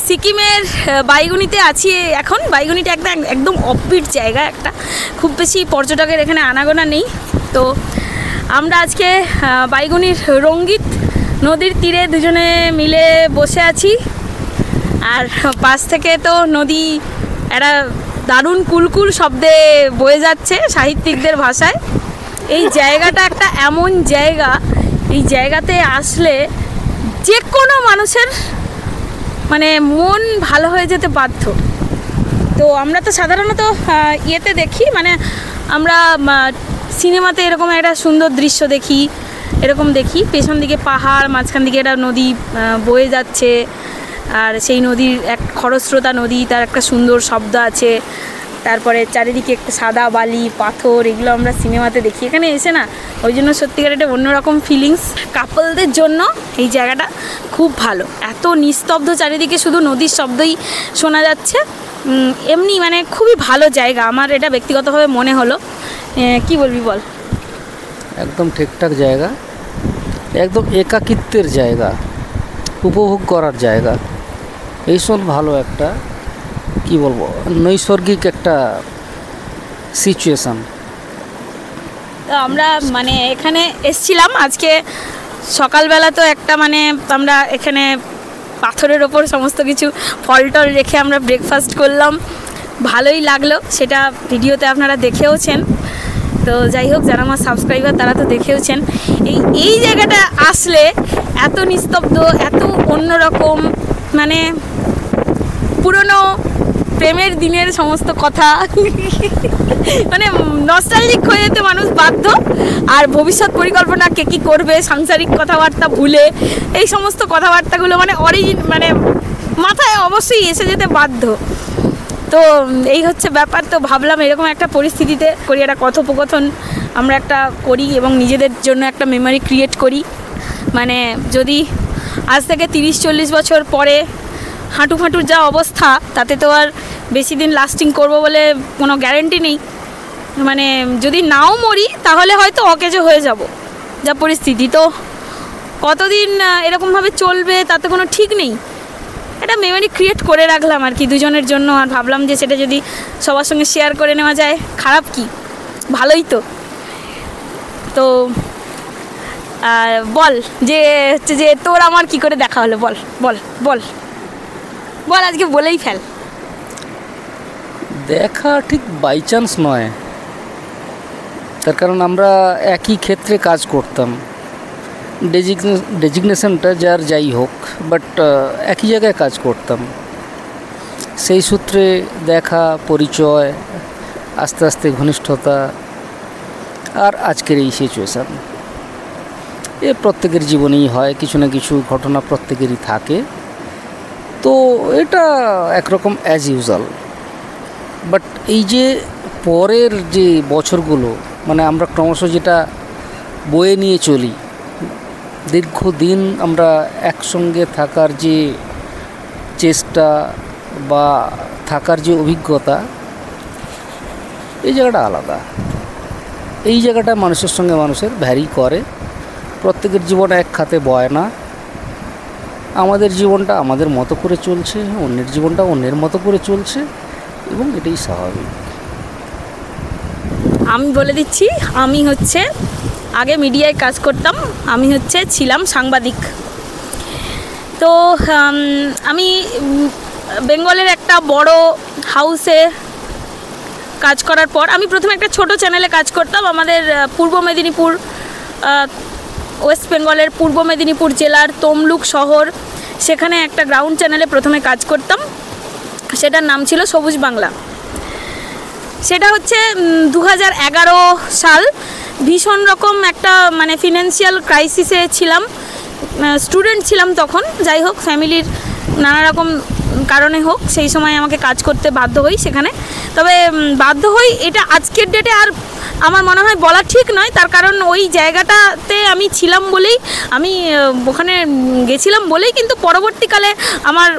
সিকিমের বাইগুনিতে আছি এখন। বাইগুনিটা একদম অফবিট জায়গা, একটা খুব বেশি পর্যটকের এখানে আনাগোনা নেই। তো আমরা আজকে বাইগুনির রঙ্গিত নদীর তীরে দুজনে মিলে বসে আছি। আর পাশ থেকে তো নদী একটা দারুণ কুলকুল শব্দে বয়ে যাচ্ছে সাহিত্যিকদের ভাষায়। এই জায়গাটা একটা এমন জায়গা, এই জায়গাতে আসলে যে কোনো মানুষের মানে মন ভালো হয়ে যেতে বাধ্য। তো আমরা তো সাধারণত ইয়েতে দেখি, মানে আমরা সিনেমাতে এরকম একটা সুন্দর দৃশ্য দেখি, এরকম দেখি পেছন দিকে পাহাড়, মাঝখান দিকে একটা নদী বয়ে যাচ্ছে, আর সেই নদীর এক খরস্রোতা নদী, তার একটা সুন্দর শব্দ আছে, তারপরে চারিদিকে একটা সাদা বালি পাথর, এগুলো আমরা সিনেমাতে দেখি। এখানে এসে না ওই জন্য সত্যিকার একটা অন্যরকম ফিলিংস। কাপলদের জন্য এই জায়গাটা খুব ভালো, এত নিস্তব্ধ, চারিদিকে শুধু নদীর শব্দই শোনা যাচ্ছে। এমনি মানে খুবই ভালো জায়গা, আমার এটা ব্যক্তিগতভাবে মনে হলো। কি বলবি বল? একদম ঠিকঠাক জায়গা, একদম একাকিত্বের জায়গা, উপভোগ করার জায়গা। এইসব ভালো একটা কি বলবো নৈসর্গিক একটা সিচুয়েশান। তো আমরা মানে এখানে এসছিলাম আজকে সকালবেলা, তো একটা মানে আমরা এখানে পাথরের ওপর সমস্ত কিছু ফল টল রেখে আমরা ব্রেকফাস্ট করলাম, ভালোই লাগলো। সেটা ভিডিওতে আপনারা দেখেওছেন। তো যাই হোক, যারা আমার সাবস্ক্রাইবার তারা তো দেখেওছেন। এই জায়গাটা আসলে এত নিস্তব্ধ, এত অন্যরকম, মানে পুরনো প্রেমের দিনের সমস্ত কথা মানে নস্টালজিক হয়ে যেতে মানুষ বাধ্য। আর ভবিষ্যৎ পরিকল্পনা কে কী করবে, সাংসারিক কথাবার্তা ভুলে এই সমস্ত কথাবার্তাগুলো মানে মাথায় অবশ্যই এসে যেতে বাধ্য। তো এই হচ্ছে ব্যাপার। তো ভাবলাম এরকম একটা পরিস্থিতিতে করি একটা কথোপকথন আমরা একটা করি এবং নিজেদের জন্য একটা মেমোরি ক্রিয়েট করি। মানে যদি আজ থেকে 30-40 বছর পরে হাঁটুর যা অবস্থা, তাতে তো আর বেশি দিন লাস্টিং করব বলে কোনো গ্যারেন্টি নেই। মানে যদি নাও মরি তাহলে হয়তো অকেজো হয়ে যাব, যা পরিস্থিতি। তো কতদিন এরকমভাবে চলবে তাতে কোনো ঠিক নেই। এটা মেমোরি ক্রিয়েট করে রাখলাম আর কি দুজনের জন্য। আর ভাবলাম যে সেটা যদি সবার সঙ্গে শেয়ার করে নেওয়া যায়, খারাপ কি, ভালোই তো। তো বল যে হচ্ছে যে তোর আমার কি করে দেখা হলো, বল বল বল বল, আজকে বলেই ফেল। দেখা ঠিক বাই চান্স নয়, তার কারণ আমরা একই ক্ষেত্রে কাজ করতাম। ডেজিগনেশনটা যাই হোক, বাট একই জায়গায় কাজ করতাম। সেই সূত্রে দেখা, পরিচয়, আস্তে আস্তে ঘনিষ্ঠতা, আর আজকের এই সিচুয়েশান। এ প্রত্যেকের জীবনেই হয়, কিছু না কিছু ঘটনা প্রত্যেকেরই থাকে। তো এটা একরকম অ্যাজ ইউজুয়াল। বাট এই যে পরের যে বছরগুলো, মানে আমরা ক্রমশ যেটা বয়ে নিয়ে চলি, দীর্ঘদিন আমরা একসঙ্গে থাকার যে চেষ্টা বা থাকার যে অভিজ্ঞতা, এই জায়গাটা আলাদা। এই জায়গাটা মানুষের সঙ্গে মানুষের ভ্যারি করে। প্রত্যেকের জীবন এক খাতে বয় না। আমাদের জীবনটা আমাদের মতো করে চলছে, অন্যের জীবনটা অন্যের মতো করে চলছে, এবং এটাই স্বাভাবিক। আমি বলে দিচ্ছি, আমি হচ্ছে আগে মিডিয়ায় কাজ করতাম, আমি ছিলাম সাংবাদিক। তো আমি বেঙ্গলের একটা বড় হাউসে কাজ করার পর আমি প্রথমে একটা ছোট চ্যানেলে কাজ করতাম। আমাদের পূর্ব মেদিনীপুর, ওয়েস্ট বেঙ্গলের পূর্ব মেদিনীপুর জেলার তমলুক শহর, সেখানে একটা গ্রাউন্ড চ্যানেলে প্রথমে কাজ করতাম। সেটার নাম ছিল সবুজ বাংলা। সেটা হচ্ছে 2011 সাল। ভীষণ রকম একটা মানে ফিনান্সিয়াল ক্রাইসিসে ছিলাম, স্টুডেন্ট ছিলাম তখন। যাই হোক, ফ্যামিলির নানা রকম কারণে হোক, সেই সময় আমাকে কাজ করতে বাধ্য হই সেখানে। তবে বাধ্য হই এটা আজকের ডেটে আর আমার মনে হয় বলা ঠিক নয়। তার কারণ ওই জায়গাটাতে আমি ছিলাম বলেই, আমি ওখানে গেছিলাম বলেই কিন্তু পরবর্তীকালে আমার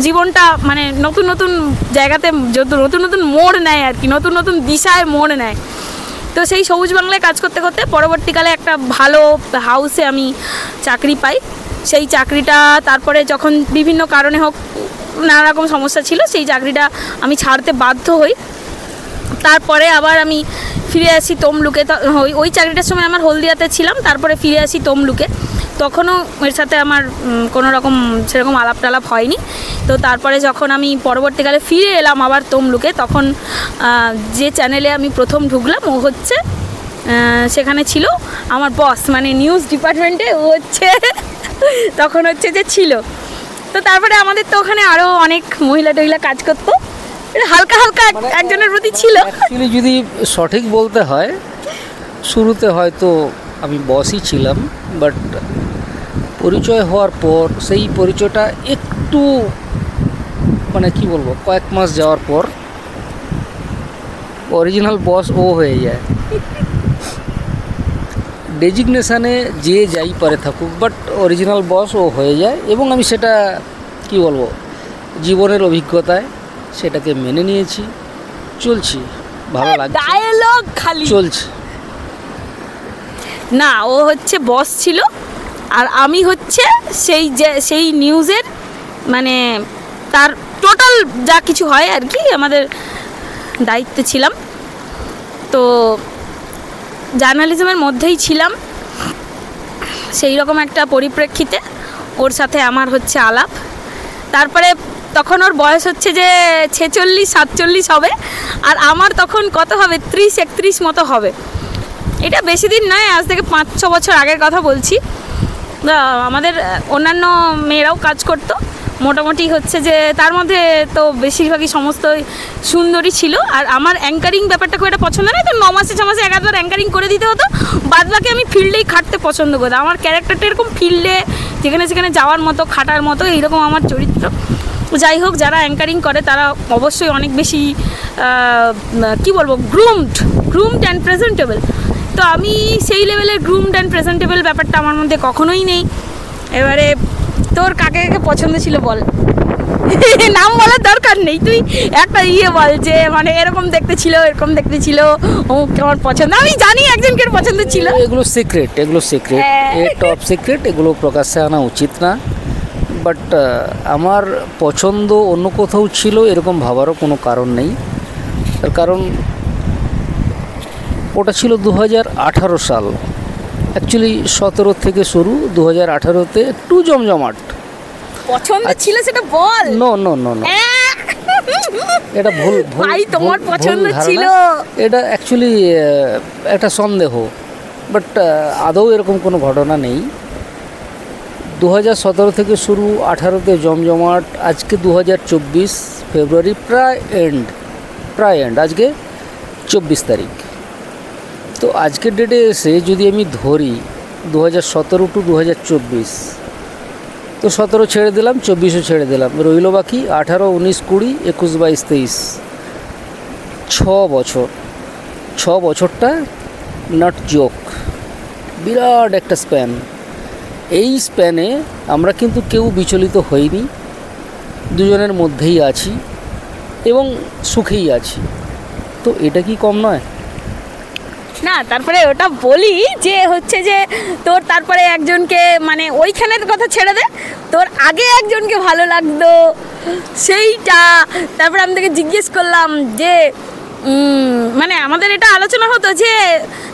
জীবনটা মানে নতুন নতুন জায়গাতে নতুন নতুন মোড় নেয় আর কি, নতুন নতুন দিশায় মোড় নেয়। তো সেই সবুজ বাংলায় কাজ করতে করতে পরবর্তীকালে একটা ভালো হাউসে আমি চাকরি পাই। সেই চাকরিটা তারপরে যখন বিভিন্ন কারণে হোক, নানা রকম সমস্যা ছিল, সেই চাকরিটা আমি ছাড়তে বাধ্য হই। তারপরে আবার আমি ফিরে আসি তমলুকে। ওই চাকরিটার সময় আমার হলদিয়াতে ছিলাম, তারপরে ফিরে আসি তমলুকে। তখনও এর সাথে আমার কোনো রকম সেরকম আলাপ টালাপ হয়নি। তো তারপরে যখন আমি পরবর্তীকালে ফিরে এলাম আবার তমলুকে, তখন যে চ্যানেলে আমি প্রথম ঢুকলাম ও হচ্ছে সেখানে ছিল আমার বস, মানে নিউজ ডিপার্টমেন্টে ও হচ্ছে তখন হচ্ছে যে ছিল। তো তারপরে আমাদের তো ওখানে আরও অনেক মহিলা টহিলা কাজ করতো, হালকা হালকা একজনের প্রতি ছিল। অ্যাকচুয়ালি যদি সঠিক বলতে হয়, শুরুতে হয়তো আমি বসই ছিলাম, বাট পরিচয় হওয়ার পর সেই পরিচয়টা একটু মানে কি বলবো, কয়েক মাস যাওয়ার পর অরিজিনাল বস ও হয়ে যায়। ডেজিগনেশানে যে যাই পারে থাকুক, বাট অরিজিনাল বস ও হয়ে যায়। এবং আমি সেটা কি বলবো, জীবনের অভিজ্ঞতায় সেটাকে মেনে নিয়েছি, চলছি, ভালো লাগছে, ডায়লগ খালি চলছে। না, ও হচ্ছে বস ছিল আর আমি হচ্ছে সেই নিউজের মানে তার টোটাল যা কিছু হয় আর কি আমাদের দায়িত্বে ছিলাম। তো জার্নালিজমের মধ্যেই ছিলাম, সেই রকম একটা পরিপ্রেক্ষিতে ওর সাথে আমার হচ্ছে আলাপ। তারপরে তখন ওর বয়স হচ্ছে যে 46-47 হবে, আর আমার তখন কত হবে, 30-31 মতো হবে। এটা বেশি দিন নয়, আজ থেকে 5-6 বছর আগের কথা বলছি। আমাদের অন্যান্য মেয়েরাও কাজ করতো মোটামুটি, হচ্ছে যে তার মধ্যে তো বেশিরভাগই সমস্ত সুন্দরী ছিল। আর আমার অ্যাঙ্কারিং ব্যাপারটা খুব একটা পছন্দ নয়, তো 9 মাসে 6 মাসে একবার অ্যাঙ্কারিং করে দিতে হতো, বাদ বাকি আমি ফিল্ডেই খাটতে পছন্দ করতাম। আমার ক্যারেক্টারটা এরকম ফিল্ডে যেখানে সেখানে যাওয়ার মতো, খাটার মতো, এইরকম আমার চরিত্র। যাই হোক, যারা অ্যাঙ্কারিং করে তারা অবশ্যই অনেক বেশি কি বলবো, গ্রুমড অ্যান্ড প্রেজেন্টেবল। তো আমি সেই লেভেলের গ্রুমড অ্যান্ড প্রেজেন্টেবল ব্যাপারটা আমার মধ্যে কখনোই নেই। এবারে তোর কাকে কাকে পছন্দ ছিল বল? নাম বলার দরকার নেই, তুই একটা বল যে মানে এরকম দেখতে ছিল, এরকম দেখতে ছিল, ও কেমন পছন্দ। আমি জানি একজনকে পছন্দ ছিল। এগুলো সিক্রেট, টপ সিক্রেট, এগুলো প্রকাশ্যে আনা উচিত না। বাট আমার পছন্দ অন্য কোথাও ছিল এরকম ভাবারও কোনো কারণ নেই। তার কারণ ওটা ছিল 2018 সাল, অ্যাকচুয়ালি 17 থেকে শুরু, 2018-তে একটু জমজমাট। পছন্দ ছিল সেটা বল। নো, এটা ভুল ভাই, তোমার পছন্দ ছিল এটা অ্যাকচুয়ালি একটা সন্দেহ, বাট আদৌ এরকম কোনো ঘটনা নেই। 2017 থেকে শুরু, 18-তে জমজমাট, আজকে 2024 ফেব্রুয়ারি, প্রায় এন্ড, আজকে 24 তারিখ। তো আজকের ডেটে এসে যদি আমি ধরি 2017 টু 2024, তো 17 ছেড়ে দিলাম, 24ও ছেড়ে দিলাম, রইল বাকি 18, 19, 20, 21, 22, 23, 6 বছর। 6 বছরটা নট জোক, বিরাট একটা স্প্যান। এই স্প্যানে আমরা কিন্তু কেউ বিচলিত হইনি, দুজনের মধ্যেই আছি এবং সুখেই আছি। তো এটা কি কম নয়? না, তারপরে ওটা বলি যে হচ্ছে যে তোর তারপরে একজনকে, মানে ওইখানের কথা ছেড়ে দে, তোর আগে একজনকে ভালো লাগতো সেইটা। তারপরে আমি তোকে জিজ্ঞেস করলাম যে মানে আমাদের এটা আলোচনা হতো যে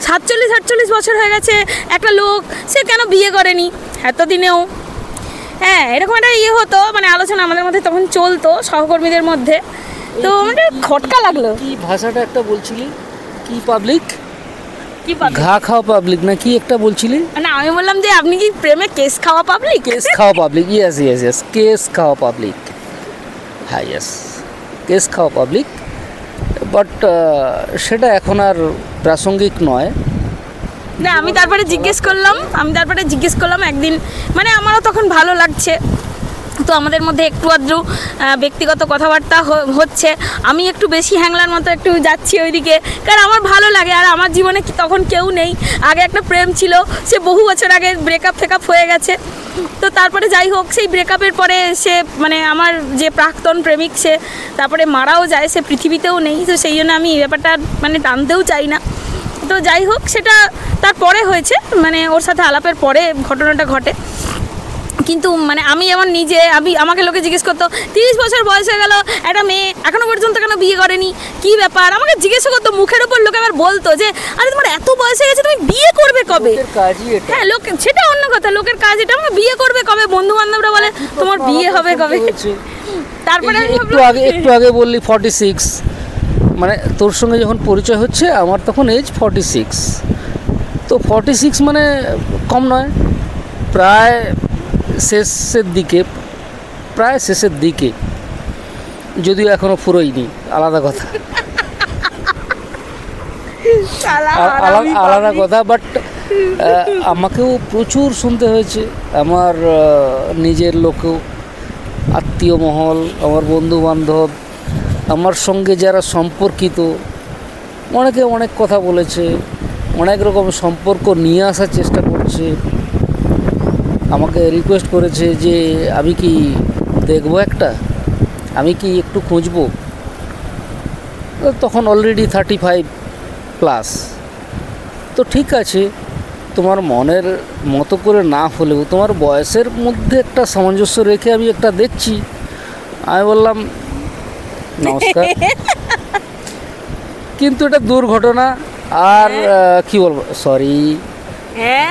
47-48 বছর হয়ে গেছে একটা লোক, সে কেন বিয়ে করেনি এতদিনেও। হ্যাঁ, এরকম একটা হতো, মানে আলোচনা আমাদের মধ্যে তখন চলতো সহকর্মীদের মধ্যে। তো আমাদের খটকা লাগলো। কি ভাষাটা একটা বলছিলি, কি পাবলিক, ঘা খাওয়া পাবলিক না কি একটা বলছিলি? না, আমি বললাম যে আপনি কি প্রেমে কেস খাওয়া পাবলিক? কেস খাওয়া পাবলিক, ইয়েস, কেস খাওয়া পাবলিক, হ্যাঁ, ইয়েস, কেস খাওয়া পাবলিক। বাট সেটা এখন আর প্রাসঙ্গিক নয়। না, আমি তারপরে জিজ্ঞেস করলাম একদিন, মানে আমারও তখন ভালো লাগছে, তো আমাদের মধ্যে একটু আধটু ব্যক্তিগত কথাবার্তা হচ্ছে। আমি একটু বেশি হ্যাংলার মতো একটু যাচ্ছি ওইদিকে, কারণ আমার ভালো লাগে। আর আমার জীবনে তখন কেউ নেই, আগে একটা প্রেম ছিল, সে বহু বছর আগে ব্রেকআপ হয়ে গেছে। তো তারপরে যাই হোক, সেই ব্রেকআপের পরে সে, মানে আমার যে প্রাক্তন প্রেমিক, সে তারপরে মারাও যায়, সে পৃথিবীতেও নেই। তো সেই জন্য আমি এই ব্যাপারটা মানে টানতেও চাই না। তো যাই হোক, সেটা তারপরে হয়েছে, মানে ওর সাথে আলাপের পরে ঘটনাটা ঘটে। কিন্তু মানে আমি যেমন নিজে আমাকে লোকে জিজ্ঞেস করতো 30 বছর বয়স হয়ে গেল, একটা মেয়ে এখনো পর্যন্ত কেন বিয়ে করেনি, কি ব্যাপার, আমাকে জিজ্ঞেস করতো। মুখের ওপর লোকে আবার বলতো যে আরে তোমার এত বয়স হয়ে গেছে, তুমি বিয়ে করবে কবে? হ্যাঁ, লোক সেটা অন্য কথা, লোকের কাজ এটা, আমাকে বিয়ে করবে কবে? বন্ধু বান্ধবরা বলে তোমার বিয়ে হবে কবে? তারপরে একটু আগে বললি 46, মানে তোর সঙ্গে যখন পরিচয় হচ্ছে আমার তখন এজ 46। তো 46 মানে কম নয়, প্রায় শেষের দিকে, যদিও এখনো ফুরোয়নি, আলাদা কথা। আলাদা কথা, বাট আমাকেও প্রচুর শুনতে হয়েছে, আমার নিজের লোকেও, আত্মীয় মহল, আমার বন্ধু বান্ধব, আমার সঙ্গে যারা সম্পর্কিত, অনেকে অনেক কথা বলেছে, অনেক রকম সম্পর্ক নিয়ে আসার চেষ্টা করছে, আমাকে রিকোয়েস্ট করেছে যে আমি কি দেখবো একটা, আমি কি একটু খুঁজবো। তখন অলরেডি 35+। তো ঠিক আছে, তোমার মনের মতো করে না হলেও তোমার বয়সের মধ্যে একটা সামঞ্জস্য রেখে আমি একটা দেখছি। আমি বললাম নমস্কার, কিন্তু এটা দুর্ঘটনা, আর কি বলবো, সরি,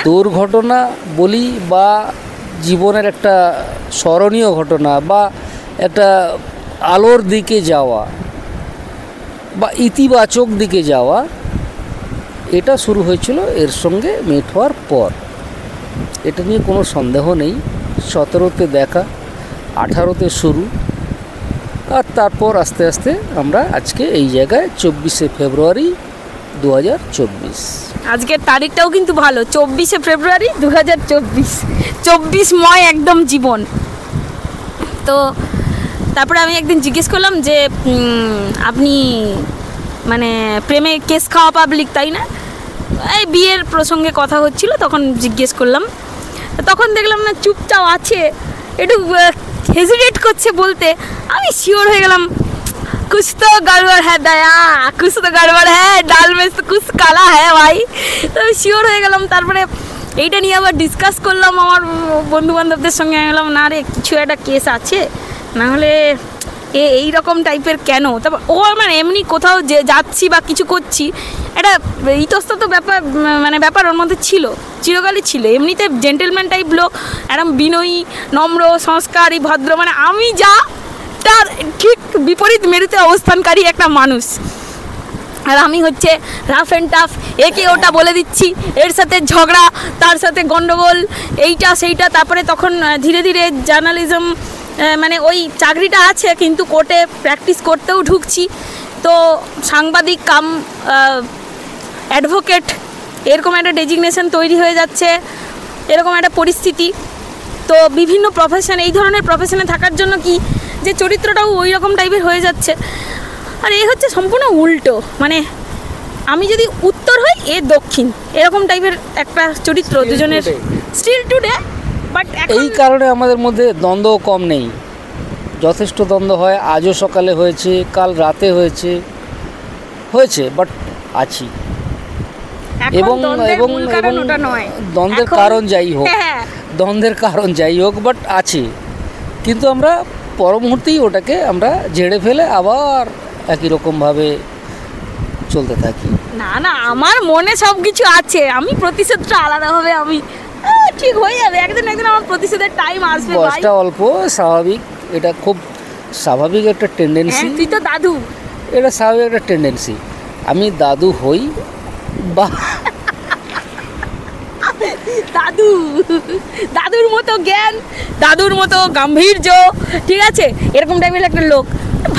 দুর্ঘটনা বলি বা জীবনের একটা স্মরণীয় ঘটনা বা একটা আলোর দিকে যাওয়া বা ইতিবাচক দিকে যাওয়া, এটা শুরু হয়েছিল এর সঙ্গে মিট হওয়ার পর। এটা নিয়ে কোনো সন্দেহ নেই। 17তে দেখা, 18তে শুরু, আর তারপর আস্তে আস্তে আমরা আজকে এই জায়গায় 24শে ফেব্রুয়ারি 2024। আজকের তারিখটাও কিন্তু ভালো, 24শে ফেব্রুয়ারি 2024, 24ময় একদম জীবন। তো তারপরে আমি একদিন জিজ্ঞেস করলাম যে আপনি মানে প্রেমে কেস খাওয়া পাবলিক, তাই না? এই বিয়ের প্রসঙ্গে কথা হচ্ছিল, তখন জিজ্ঞেস করলাম, তখন দেখলাম না চুপচাপ আছে, একটু হেজিটেট করছে বলতে। আমি শিওর হয়ে গেলাম कुछ तो गड़बड़ है दया, कुछ तो गड़बड़ है, डाल में तो कुछ काला है भाई। তো আমি শিওর হয়ে গেলাম। তারপরে এইটা নিয়ে আবার ডিসকাস করলাম আমার বন্ধু বান্ধবদের সঙ্গে। আমি বললাম না রে, কিছু একটা কেস আছে, না হলে এই রকম টাইপের কেন? তারপর ও আমার এমনি কোথাও যে যাচ্ছি বা কিছু করছি, একটা ইতস্তত ব্যাপার ওর মধ্যে ছিল, চিরকালই ছিল। এমনিতে জেন্টেলম্যান টাইপ লোক, একদম বিনয়ী, নম্র, সংস্কারী, ভদ্র, মানে আমি যা তার ঠিক বিপরীত মেরুতে অবস্থানকারী একটা মানুষ। আর আমি হচ্ছে রাফ অ্যান্ড টাফ, একে ওটা বলে দিচ্ছি, এর সাথে ঝগড়া, তার সাথে গন্ডগোল, এইটা সেইটা। তারপরে তখন ধীরে ধীরে জার্নালিজম মানে ওই চাকরিটা আছে, কিন্তু কোর্টে প্র্যাকটিস করতেও ঢুকছি। তো সাংবাদিক কাম অ্যাডভোকেট, এরকম একটা ডেজিগনেশন তৈরি হয়ে যাচ্ছে, এরকম একটা পরিস্থিতি। তো বিভিন্ন প্রফেশন, এই ধরনের প্রফেশনে থাকার জন্য কি যে চরিত্রটাও ওই রকম টাইপের হয়ে যাচ্ছে। আর এই হচ্ছে সম্পূর্ণ উল্টো, মানে আমি যদি উত্তর হই, এ দক্ষিণ, এরকম টাইপের একটা চরিত্র দুজনের স্টিল টুডে। বাট এই কারণে আমাদের মধ্যে দ্বন্দ্ব কম নেই, যথেষ্ট দ্বন্দ্ব হয়। আজও সকালে হয়েছে, কাল রাতে হয়েছে, বাট আছি। এবং দ্বন্দ্বের কারণ যাই হোক, বাট আছে। কিন্তু আমরা পর মুহূর্তেই ওটাকে আমরা ঝেড়ে ফেলে আবার একই রকমভাবে চলতে থাকি। না, আমার মনে সব কিছু আছে, আমি প্রতিশোধটা আলাদাভাবে, আমি ঠিক হয়ে যাবে, একদিন আমার প্রতিশোধের টাইম আসবে। বয়সটা অল্প, স্বাভাবিক, এটা খুব স্বাভাবিক একটা টেন্ডেন্সি। তুই তো দাদু, এটা স্বাভাবিক একটা টেন্ডেন্সি। আমি দাদু হই বা দাদুর মতো জ্ঞান, দাদুর মতো গাম্ভীর্য, ঠিক আছে, এরকম টাইপের একটা লোক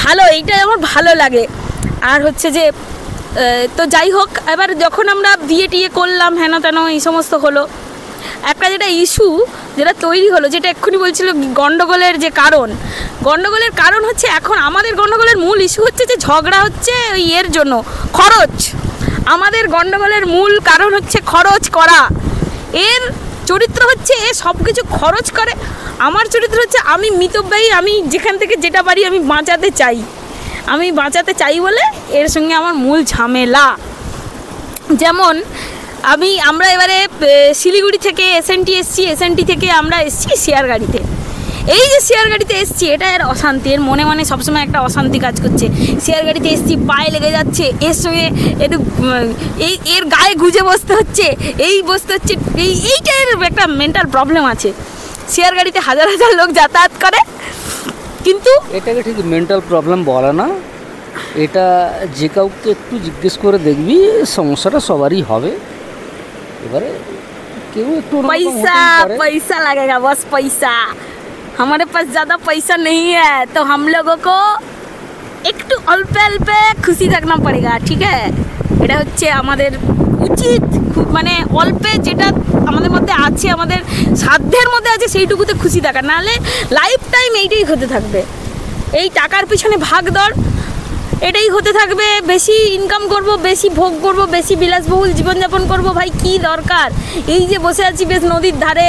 ভালো, এইটাই আমার ভালো লাগে। আর হচ্ছে যে তো যাই হোক, এবার যখন আমরা বিয়ে টিয়ে করলাম, হেন তেন এই সমস্ত হলো, একটা যেটা ইস্যু যেটা তৈরি হলো, যেটা এক্ষুনি বলছিল গন্ডগোলের যে গন্ডগোলের কারণ হচ্ছে, এখন আমাদের গন্ডগোলের মূল ইস্যু হচ্ছে যে ঝগড়া হচ্ছে ওই এর জন্য, খরচ। আমাদের গন্ডগোলের মূল কারণ হচ্ছে খরচ করা। এর চরিত্র হচ্ছে এ সব কিছু খরচ করে, আমার চরিত্র হচ্ছে আমি মিতব্যয়ী, আমি যেখান থেকে যেটা পারি আমি বাঁচাতে চাই বলে এর সঙ্গে আমার মূল ঝামেলা। যেমন আমরা এবারে শিলিগুড়ি থেকে এসএনটি এসছি, এসএনটি থেকে আমরা এসছি শেয়ার গাড়িতে। এই যে শেয়ার গাড়িতে এসছি, এটা এর অশান্তি, এর মনে মনে সবসময় একটা অশান্তি কাজ করছে। শেয়ার গাড়িতে এসছি, পায়ে লেগে যাচ্ছে, এর সঙ্গে একটু এর গায়ে গুজে বসতে হচ্ছে, বসতে হচ্ছে, এইটা এর একটা মেন্টাল প্রবলেম আছে। শেয়ার গাড়িতে হাজার হাজার লোক যাতায়াত করে, কিন্তু এটাকে ঠিক মেন্টাল প্রবলেম বলে না, এটা যে কাউকে একটু জিজ্ঞেস করে দেখবি সমস্যাটা সবারই হবে। এবারে কেউ একটু पैसा लगेगा, बस पैसा। हमारे पास ज़्यादा पैसा नहीं है, तो हम लोगों को একটু অল্পে অল্পে খুশি থাকনা পড়েগা, ঠিক আছে? এটা হচ্ছে আমাদের উচিত, খুব মানে অল্পে যেটা আমাদের মধ্যে আছে, আমাদের সাধ্যের মধ্যে আছে, সেইটুকুতে খুশি থাকা। নাহলে লাইফ টাইম এইটাই হতে থাকবে, এই টাকার পিছনে ভাগ দৌড় এটাই হতে থাকবে। বেশি ইনকাম করব, বেশি ভোগ করব, বেশি বিলাসবহুল জীবনযাপন করব। ভাই কি দরকার? এই যে বসে আছি বেশ নদীর ধারে,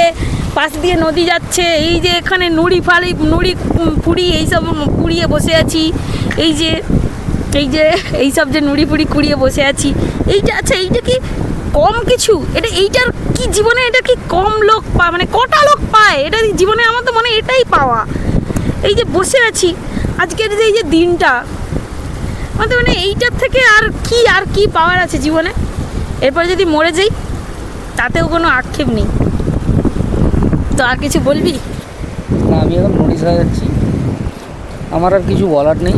পাশ দিয়ে নদী যাচ্ছে, এই যে এখানে নুড়ি পুড়ি এইসব কুড়িয়ে বসে আছি, এইসব যে নুড়ি পুড়ি কুড়িয়ে বসে আছি, এইটা আচ্ছা, এইটা কি কম কিছু? এইটার কি জীবনে এটা কি কম লোক পায়? মানে কটা লোক পায় এটা জীবনে? আমার তো মনে এটাই পাওয়া। এই যে বসে আছি আজকের যে এই যে দিনটা, আমাদের মানে এইটার থেকে আর কি পাওয়ার আছে জীবনে? এরপরে যদি মরে যাই তাতেও কোনো আক্ষেপ নেই। তো আর কিছু বলবি? না, আমি এখন নোটিশ হয়ে যাচ্ছি, আমার আর কিছু বলার নেই।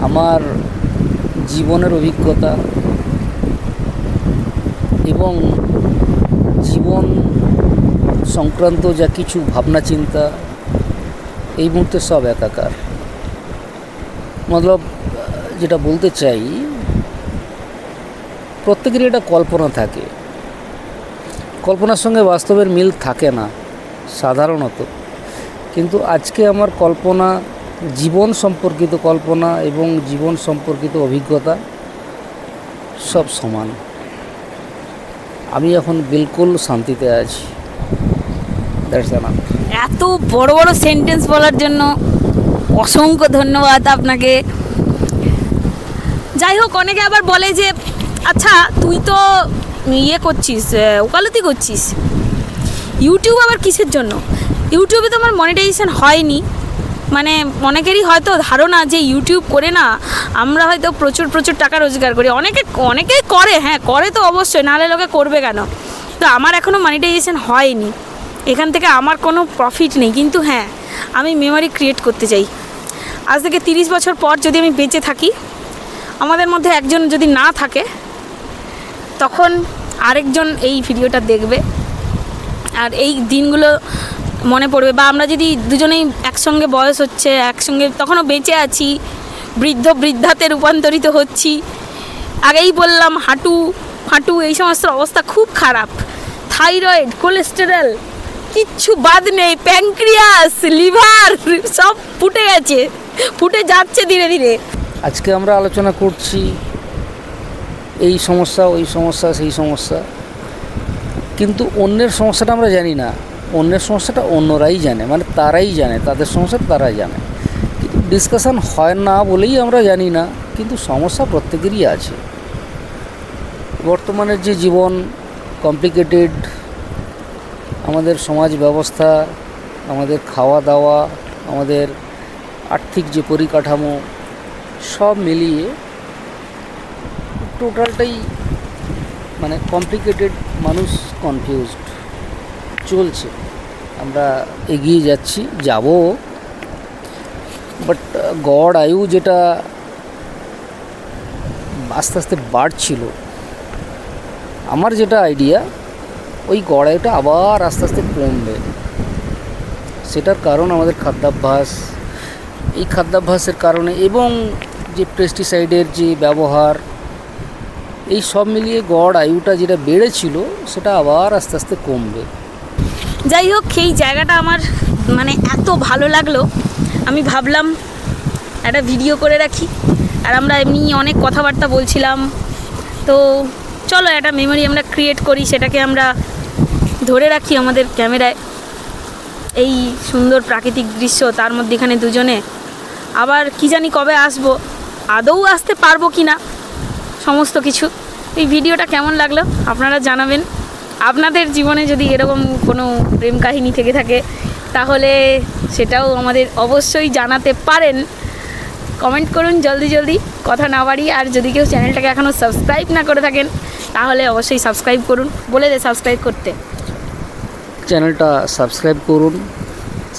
আমার জীবনের অভিজ্ঞতা এবং জীবন সংক্রান্ত যা কিছু ভাবনা চিন্তা এই মুহূর্তে সব একাকার। মতলব যেটা বলতে চাই, প্রত্যেকেরই একটা কল্পনা থাকে, কল্পনার সঙ্গে বাস্তবের মিল থাকে না সাধারণত। কিন্তু আজকে আমার কল্পনা, জীবন সম্পর্কিত কল্পনা এবং জীবন সম্পর্কিত অভিজ্ঞতা সব সমান। আমি এখন বিলকুল শান্তিতে আছি। এত বড় বড় সেন্টেন্স বলার জন্য অসংখ্য ধন্যবাদ আপনাকে। যাই হোক, অনেকে আবার বলে যে আচ্ছা তুই তো করছিস, ওকালতি করছিস, ইউটিউব আবার কিসের জন্য? ইউটিউবে তো আমার মনিটাইজেশন হয়নি। মানে অনেকেরই হয়তো ধারণা যে ইউটিউব করে না আমরা হয়তো প্রচুর টাকা রোজগার করি। অনেকেই করে, হ্যাঁ করে তো অবশ্যই, নাহলে লোকে করবে কেন? তো আমার এখনও মনিটাইজেশন হয়নি, এখান থেকে আমার কোনো প্রফিট নেই। কিন্তু হ্যাঁ, আমি মেমোরি ক্রিয়েট করতে চাই। আজ থেকে 30 বছর পর যদি আমি বেঁচে থাকি, আমাদের মধ্যে একজন যদি না থাকে, তখন আরেকজন এই ভিডিওটা দেখবে আর এই দিনগুলো মনে পড়বে। বা আমরা যদি দুজনেই একসঙ্গে বয়স হচ্ছে, একসঙ্গে তখনও বেঁচে আছি, বৃদ্ধাতে রূপান্তরিত হচ্ছি। আগেই বললাম হাঁটু এই সমস্ত অবস্থা খুব খারাপ, থাইরয়েড, কোলেস্টেরল কিচ্ছু বাদ নেই, প্যানক্রিয়াস, লিভার সব ফুটে যাচ্ছে ধীরে ধীরে। আজকে আমরা আলোচনা করছি এই সমস্যা, ওই সমস্যা, সেই সমস্যা, কিন্তু অন্যের সমস্যাটা আমরা জানি না। অন্যের সমস্যাটা অন্যরাই জানে, মানে তারাই জানে, তাদের সমস্যাটা তারাই জানে। কিন্তু ডিসকাশন হয় না বলেই আমরা জানি না, কিন্তু সমস্যা প্রত্যেকেরই আছে। বর্তমানের যে জীবন কমপ্লিকেটেড, আমাদের সমাজ ব্যবস্থা, আমাদের খাওয়া দাওয়া, আমাদের আর্থিক যে পরিকাঠামো, সব মিলিয়ে টোটালটাই মানে কমপ্লিকেটেড। মানুষ কনফিউজড চলছে, আমরা এগিয়ে যাব, বাট গড় আয়ু যেটা আস্তে আস্তে বাড়ছিল, আমার যেটা আইডিয়া, ওই গড় আয়ুটা আবার আস্তে আস্তে কমবে। সেটার কারণ আমাদের খাদ্যাভ্যাস, এই খাদ্যাভ্যাসের কারণে এবং যে পেস্টিসাইডের যে ব্যবহার, এই সব মিলিয়ে গড় আয়ুটা যেটা বেড়েছিল সেটা আবার আস্তে আস্তে কমবে। যাই হোক, এই জায়গাটা আমার মানে এত ভালো লাগলো, আমি ভাবলাম একটা ভিডিও করে রাখি। আর আমরা এমনি অনেক কথাবার্তা বলছিলাম, তো চলো একটা মেমোরি আমরা ক্রিয়েট করি, সেটাকে আমরা ধরে রাখি আমাদের ক্যামেরায়। এই সুন্দর প্রাকৃতিক দৃশ্য, তার মধ্যে এখানে দুজনে, আবার কি জানি কবে আসবো, আদৌ আসতে পারবো কি না, সমস্ত কিছু এই ভিডিওটা কেমন লাগলো আপনারা জানাবেন। আপনাদের জীবনে যদি এরকম কোনো প্রেম কাহিনী থেকে থাকে তাহলে সেটাও আমাদের অবশ্যই জানাতে পারেন। কমেন্ট করুন জলদি জলদি, কথা না বাড়িয়ে। আর যদি কেউ চ্যানেলটাকে এখনও সাবস্ক্রাইব না করে থাকেন তাহলে অবশ্যই সাবস্ক্রাইব করুন। বলে দে সাবস্ক্রাইব করতে। চ্যানেলটা সাবস্ক্রাইব করুন,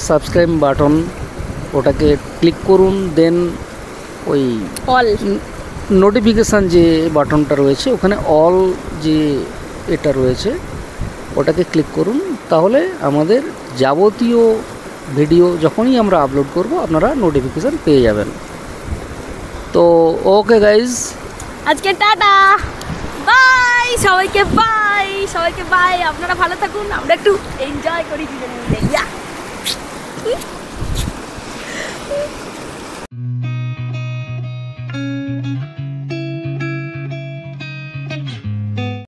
সাবস্ক্রাইব বাটন ওটাকে ক্লিক করুন, দেন ওই অল নোটিফিকেশান যে বাটনটা রয়েছে ওখানে অল যে এটা রয়েছে ওটাকে ক্লিক করুন। তাহলে আমাদের যাবতীয় ভিডিও যখনই আমরা আপলোড করব আপনারা নোটিফিকেশান পেয়ে যাবেন। তো ওকে গাইজ, আজকে টাটা, বাই সবাইকে, বাই সবাইকে, বাই। আপনারা ভালো থাকুন, আমরা একটু এনজয় করি জীবনে।